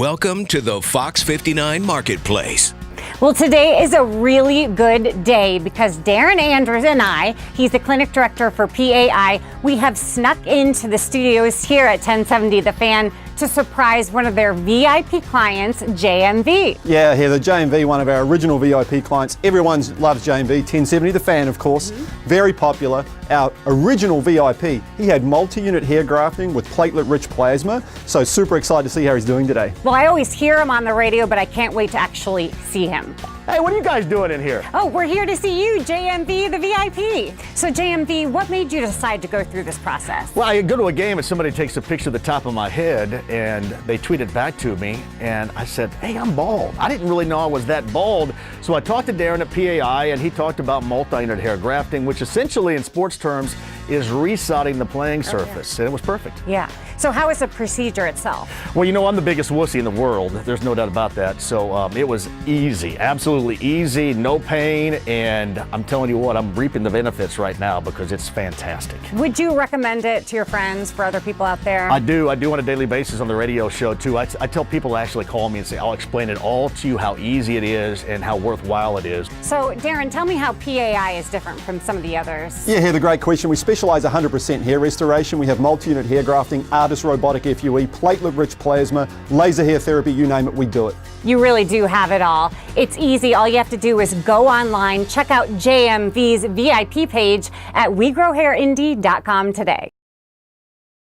Welcome to the Fox 59 Marketplace. Well, today is a really good day because Darren Andrews and I, he's the clinic director for PAI, we have snuck into the studios here at 1070 The Fan to surprise one of their VIP clients, JMV. Yeah, here, the JMV, one of our original VIP clients. Everyone loves JMV, 1070 The Fan, of course. Very popular. Our original VIP, he had multi-unit hair grafting with platelet-rich plasma, so super excited to see how he's doing today. Well, I always hear him on the radio, but I can't wait to actually see him. Hey, what are you guys doing in here? Oh, we're here to see you, JMV, the VIP. So JMV, what made you decide to go through this process? Well, I go to a game and somebody takes a picture of the top of my head and they tweet it back to me and I said, hey, I'm bald. I didn't really know I was that bald. So I talked to Darren at PAI and he talked about multi-unit hair grafting, which essentially in sports terms is resodding the playing surface. And it was perfect. Yeah. So how is the procedure itself? Well, you know, I'm the biggest wussy in the world. There's no doubt about that. So it was easy, absolutely easy, no pain. And I'm telling you what, I'm reaping the benefits right now because it's fantastic. Would you recommend it to your friends, for other people out there? I do on a daily basis on the radio show too. I tell people to actually call me and say, I'll explain it all to you, how easy it is and how worthwhile it is. So Darren, tell me how PAI is different from some of the others. Yeah, here, the great question. We specialize 100% hair restoration. We have multi-unit hair grafting, artist robotic FUE, platelet-rich plasma, laser hair therapy, you name it, we do it. You really do have it all. It's easy. All you have to do is go online, check out JMV's VIP page at WeGrowHairIndy.com today.